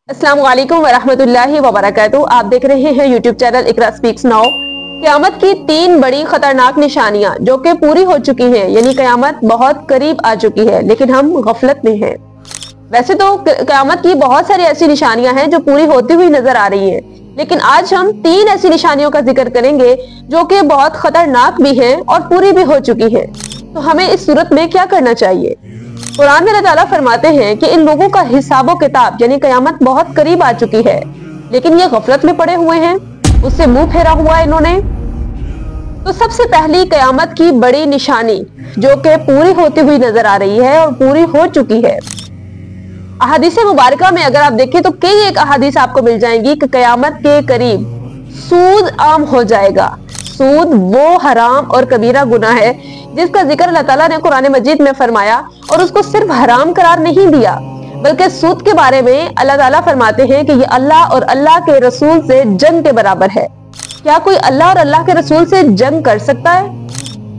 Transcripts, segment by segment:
अस्सलाम वालेकुम वरहमतुल्लाहि वबरकातुहू। आप देख रहे हैं यूट्यूब चैनल इकरा स्पीक्स नाउ। क़यामत की 3 बड़ी खतरनाक निशानियां जो कि पूरी हो चुकी हैं, यानी क़यामत बहुत करीब आ चुकी है, लेकिन हम गफलत में हैं। वैसे तो क़यामत की बहुत सारी ऐसी निशानियां हैं जो पूरी होती हुई नजर आ रही हैं, लेकिन आज हम 3 ऐसी निशानियों का जिक्र करेंगे जो कि बहुत खतरनाक भी हैं और पूरी भी हो चुकी हैं। तो हमें इस सूरत में क्या करना चाहिए? कुरान में अल्लाह ताला फरमाते हैं कि इन लोगों का हिसाबो किताब यानी क़यामत बहुत करीब आ चुकी है, लेकिन ये गफलत में पड़े हुए हैं, उससे मुंह फेरा हुआ है इन्होंने। तो सबसे पहली क़यामत की बड़ी निशानी जो कि पूरी होती हुई नजर आ रही है और पूरी हो चुकी है, अहादीस मुबारका में अगर आप देखें तो कई एक अहादीस आपको मिल जाएंगी कि क़यामत के करीब सूद आम हो जाएगा। सूद वो हराम और कबीरा गुनाह है जिसका जिक्र अल्लाह ताला ने कुरान मजीद में फरमाया, और उसको सिर्फ हराम करार नहीं दिया, बल्कि सूद के बारे में अल्लाह ताला फरमाते हैं कि ये अल्लाह और अल्लाह के रसूल से जंग के बराबर है। क्या कोई अल्लाह और अल्लाह के रसूल से जंग कर सकता है?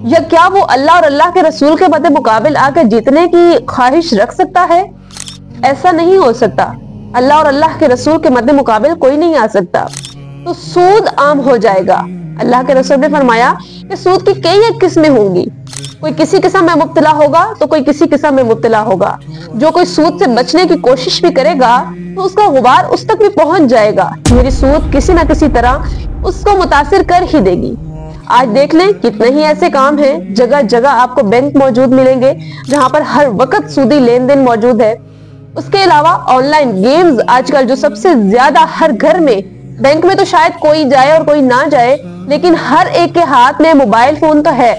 या क्या वो अल्लाह और अल्लाह के रसूल के मद्दे मुकाबिल आकर जीतने की ख्वाहिश रख सकता है? ऐसा नहीं हो सकता। अल्लाह और अल्लाह के रसूल के मद्दे मुकाबिल कोई नहीं आ सकता। तो सूद आम हो जाएगा। अल्लाह के रसूल ने फरमाया कि सूद की कई एक किस्में होंगी, कोई किसी किस्म में मुब्तला होगा तो कोई किसी किस्म में मुब्तला होगा। जो कोई सूद से बचने की कोशिश भी करेगा तो उसका गुबार उस तक भी पहुंच जाएगा। मेरी सूद किसी न किसी तरह उसको मुतासिर कर ही देगी। आज देख लें कितने ही ऐसे काम हैं, जगह जगह आपको बैंक मौजूद मिलेंगे जहां पर हर वक्त सूदी लेन देन मौजूद है। उसके अलावा ऑनलाइन गेम्स आजकल जो सबसे ज्यादा हर घर में, बैंक में तो शायद कोई जाए और कोई ना जाए, लेकिन हर एक के हाथ में मोबाइल फोन तो है,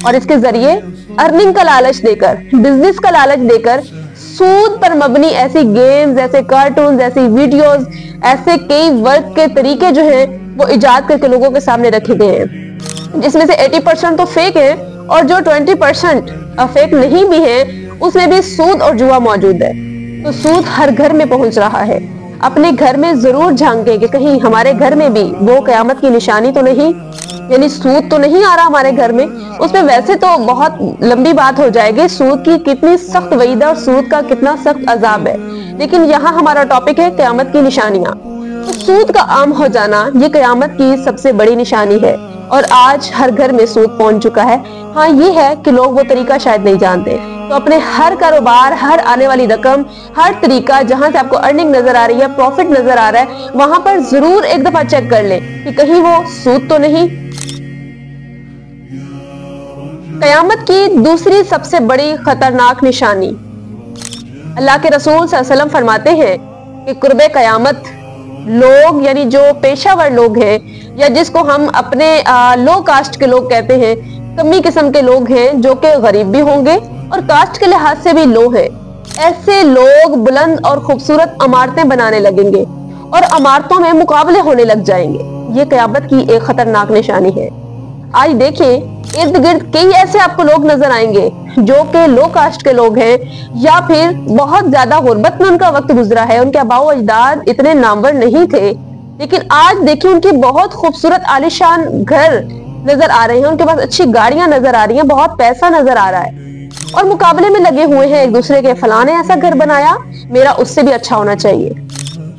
और इसके जरिए अर्निंग का लालच देकर, बिजनेस का लालच देकर सूद पर मबनी ऐसी गेम्स, ऐसे कार्टून, ऐसी वीडियोस, ऐसे कई वर्क के तरीके जो हैं वो इजाद करके लोगों के सामने रखे गए हैं, जिसमें से 80% तो फेक है और जो 20% फेक नहीं भी है उसमें भी सूद और जुआ मौजूद है। तो सूद हर घर में पहुंच रहा है। अपने घर में जरूर झांकें कि कहीं हमारे घर में भी वो क़यामत की निशानी तो नहीं, यानी सूद तो नहीं आ रहा हमारे घर में। उसमें वैसे तो बहुत लंबी बात हो जाएगी, सूद की कितनी सख्त वईद और सूद का कितना सख्त अजाब है, लेकिन यहाँ हमारा टॉपिक है क़यामत की निशानियां। तो सूद का आम हो जाना ये क़यामत की सबसे बड़ी निशानी है, और आज हर घर में सूद पहुंच चुका है। हाँ, ये है कि लोग वो तरीका शायद नहीं जानते, तो अपने हर कारोबार, हर आने वाली रकम, हर तरीका जहां से आपको अर्निंग नजर आ रही है, प्रॉफिट नजर आ रहा है, वहां पर जरूर एक दफा चेक कर लें कि कहीं वो सूद तो नहीं। क़यामत की दूसरी सबसे बड़ी खतरनाक निशानी, अल्लाह के रसूल सल्लल्लाहु अलैहि वसल्लम फरमाते हैं कि कुर्बे क़यामत लोग, यानी जो पेशावर लोग हैं या जिसको हम अपने लो कास्ट के लोग कहते हैं, कमी किस्म के लोग हैं जो कि गरीब भी होंगे और कास्ट के लिहाज से भी लो हैं, ऐसे लोग बुलंद और खूबसूरत इमारतें बनाने लगेंगे और इमारतों में मुकाबले होने लग जाएंगे। ये क़यामत की एक खतरनाक निशानी है। आज देखें इर्द गिर्द कई ऐसे आपको लोग नजर आएंगे जो कि लो कास्ट के लोग हैं या फिर बहुत ज्यादा गुर्बत में उनका वक्त गुजरा है, उनके आबाओ अजदाद इतने नामवर नहीं थे, लेकिन आज देखिए उनकी बहुत खूबसूरत आलिशान घर नजर आ रहे हैं, उनके पास अच्छी गाड़ियां नजर आ रही हैं, बहुत पैसा नजर आ रहा है, और मुकाबले में लगे हुए हैं एक दूसरे के, फलाने ऐसा घर बनाया, मेरा उससे भी अच्छा होना चाहिए।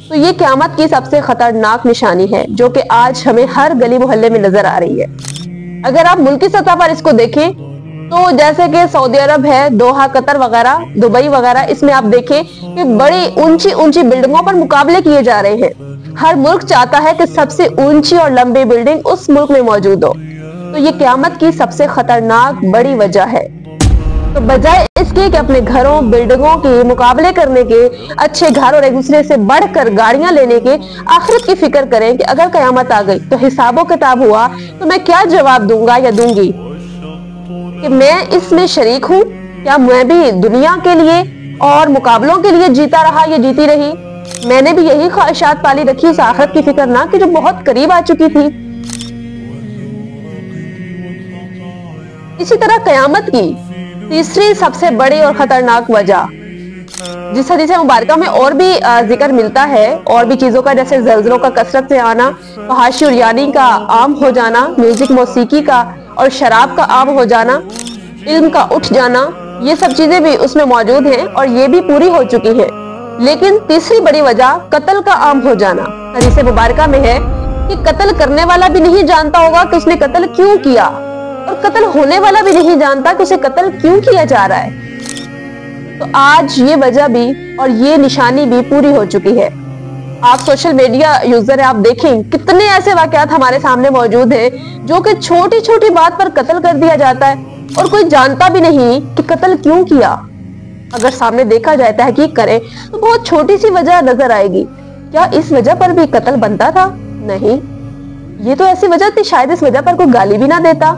तो ये क़यामत की सबसे खतरनाक निशानी है जो कि आज हमें हर गली मोहल्ले में नजर आ रही है। अगर आप मुल्की सतह पर इसको देखें तो जैसे कि सऊदी अरब है, दोहा, कतर वगैरह, दुबई वगैरह, इसमें आप देखें कि बड़ी ऊंची ऊंची बिल्डिंगों पर मुकाबले किए जा रहे हैं। हर मुल्क चाहता है कि सबसे ऊंची और लंबी बिल्डिंग उस मुल्क में मौजूद हो। तो ये क़यामत की सबसे खतरनाक बड़ी वजह है। तो बजाय इसके कि अपने घरों, बिल्डिंगों के मुकाबले करने के, अच्छे घर और एक दूसरे से बढ़कर गाड़ियां लेने के, आखिरत की फिक्र करें कि अगर क़यामत आ गई तो हिसाबो किताब हुआ तो मैं क्या जवाब दूंगा या दूंगी, कि मैं इसमें शरीक हूँ, क्या मैं भी दुनिया के लिए और मुकाबलों के लिए जीता रहा या जीती रही, मैंने भी यही ख्वाहिशात पाली रखी उस आखिरत की फिक्र ना कि जो बहुत करीब आ चुकी थी। इसी तरह क़यामत की तीसरी सबसे बड़ी और खतरनाक वजह, जिस हदीस मुबारका में और भी जिक्र मिलता है, और भी चीजों का, जैसे ज़लज़लों का कसरत से आना, फहाशी और यानी का आम हो जाना, म्यूजिक मौसीकी का और शराब का आम हो जाना, इल्म का उठ जाना, ये सब चीजें भी उसमें मौजूद हैं और ये भी पूरी हो चुकी हैं। लेकिन तीसरी बड़ी वजह कत्ल का आम हो जाना। हदीस मुबारका में है कि कत्ल करने वाला भी नहीं जानता होगा कि उसने कत्ल क्यों किया, और कत्ल होने वाला भी नहीं जानता कि उसे कत्ल क्यों किया जा रहा है। तो आज ये वजह भी और ये निशानी भी पूरी हो चुकी है। आप सोशल मीडिया यूजर है, आप देखें कितने ऐसे वाकयात हमारे सामने मौजूद हैं जो कि छोटी छोटी बात पर कत्ल कर दिया जाता है और कोई जानता भी नहीं कि कत्ल क्यों किया। अगर सामने देखा जाए, तहकीक करें, तो बहुत छोटी सी वजह नजर आएगी। क्या इस वजह पर भी कत्ल बनता था? नहीं, ये तो ऐसी वजह थी, शायद इस वजह पर कोई गाली भी ना देता,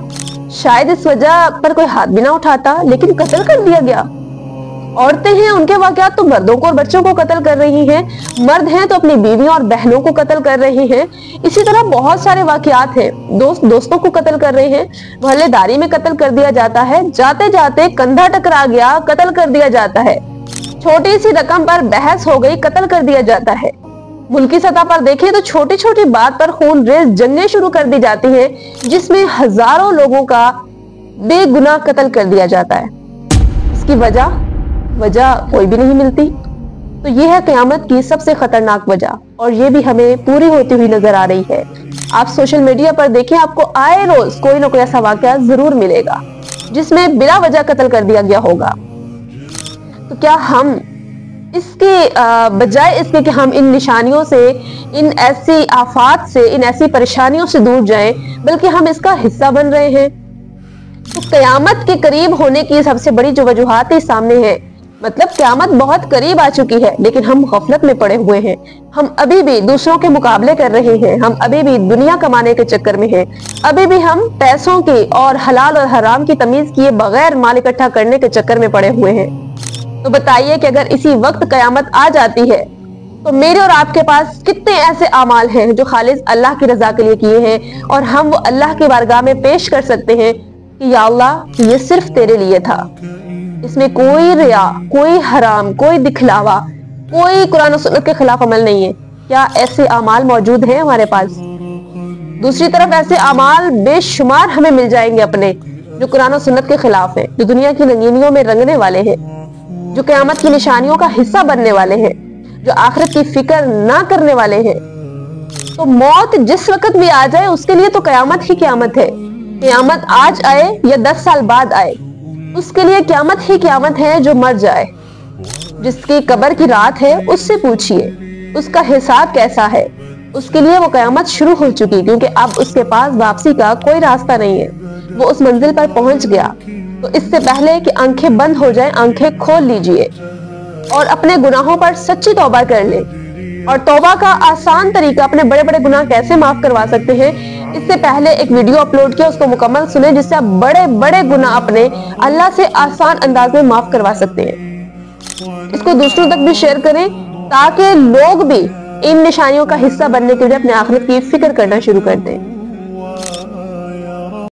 शायद इस वजह पर कोई हाथ भी ना उठाता, लेकिन कत्ल कर दिया गया। औरतें हैं, उनके वाकयात तो मर्दों को और बच्चों को कत्ल कर रही हैं, मर्द हैं तो अपनी बीवियों और बहनों को कत्ल कर रहे हैं। इसी तरह बहुत सारे वाकयात हैं, दोस्त दोस्तों को कत्ल कर रहे हैं, मोहल्लेदारी में कत्ल कर दिया जाता है, जाते जाते कंधा टकरा गया, कत्ल कर दिया जाता है, छोटी सी रकम पर बहस हो गई, कत्ल कर दिया जाता है। मुल्की सतह पर देखें तो छोटी छोटी बात पर खूनरेज जंगें शुरू कर दी जाती हैं, जिसमें हजारों लोगों का बेगुनाह कत्ल कर दिया जाता है। इसकी वजह कोई भी नहीं मिलती। तो ये है क़यामत की सबसे खतरनाक वजह, और ये भी हमें पूरी होती हुई नजर आ रही है। आप सोशल मीडिया पर देखें, आपको आए रोज कोई ना कोई ऐसा वाकया जरूर मिलेगा जिसमें बिला वजह कत्ल कर दिया गया होगा। तो क्या हम इसके बजाय इसके कि हम इन निशानियों से, इन ऐसी आफात से, इन ऐसी परेशानियों से दूर जाएं, बल्कि हम इसका हिस्सा बन रहे हैं। तो क़यामत के करीब होने की सबसे बड़ी जो वजूहात सामने है, मतलब क़यामत बहुत करीब आ चुकी है, लेकिन हम गफलत में पड़े हुए हैं। हम अभी भी दूसरों के मुकाबले कर रहे हैं, हम अभी भी दुनिया कमाने के चक्कर में हैं, अभी भी हम पैसों के और हलाल और हराम की तमीज किए बगैर माल इकट्ठा करने के चक्कर में पड़े हुए हैं। तो बताइए कि अगर इसी वक्त क़यामत आ जाती है तो मेरे और आपके पास कितने ऐसे अमाल हैं जो खालिस अल्लाह की रजा के लिए किए हैं, और हम वो अल्लाह की बारगाह में पेश कर सकते हैं कि या अल्लाह, ये सिर्फ तेरे लिए था, इसमें कोई रिया, कोई हराम, कोई दिखलावा, कोई कुरान और सुन्नत के खिलाफ अमल नहीं है। क्या ऐसे अमाल मौजूद हैं हमारे पास? दूसरी तरफ ऐसे अमाल बेशुमार हमें मिल जाएंगे अपने, जो कुरान और सुन्नत के खिलाफ हैं, जो दुनिया की रंगीनियों में रंगने वाले हैं, जो क़यामत की निशानियों का हिस्सा बनने वाले हैं, जो आखिरत की फिक्र ना करने वाले हैं। तो मौत जिस वक्त भी आ जाए, उसके लिए तो क़यामत ही क़यामत है। क़यामत आज आए या 10 साल बाद आए, उसके लिए क़यामत ही क़यामत है। जो मर जाए, जिसकी कब्र की रात है, उससे पूछिए उसका हिसाब कैसा है। उसके लिए वो क़यामत शुरू हो चुकी, क्योंकि अब उसके पास वापसी का कोई रास्ता नहीं है, वो उस मंजिल पर पहुंच गया। तो इससे पहले कि आंखें बंद हो जाएं, आंखें खोल लीजिए और अपने गुनाहों पर सच्ची तौबा कर लें। और तौबा का आसान तरीका, अपने बड़े बड़े गुनाह कैसे माफ करवा सकते हैं, इससे पहले एक वीडियो अपलोड किया, उसको मुकम्मल सुने, जिससे आप बड़े बड़े गुनाह अपने अल्लाह से आसान अंदाज में माफ करवा सकते हैं। इसको दूसरों तक भी शेयर करें, ताकि लोग भी इन निशानियों का हिस्सा बनने के लिए अपने आखिरत की फिक्र करना शुरू कर दें।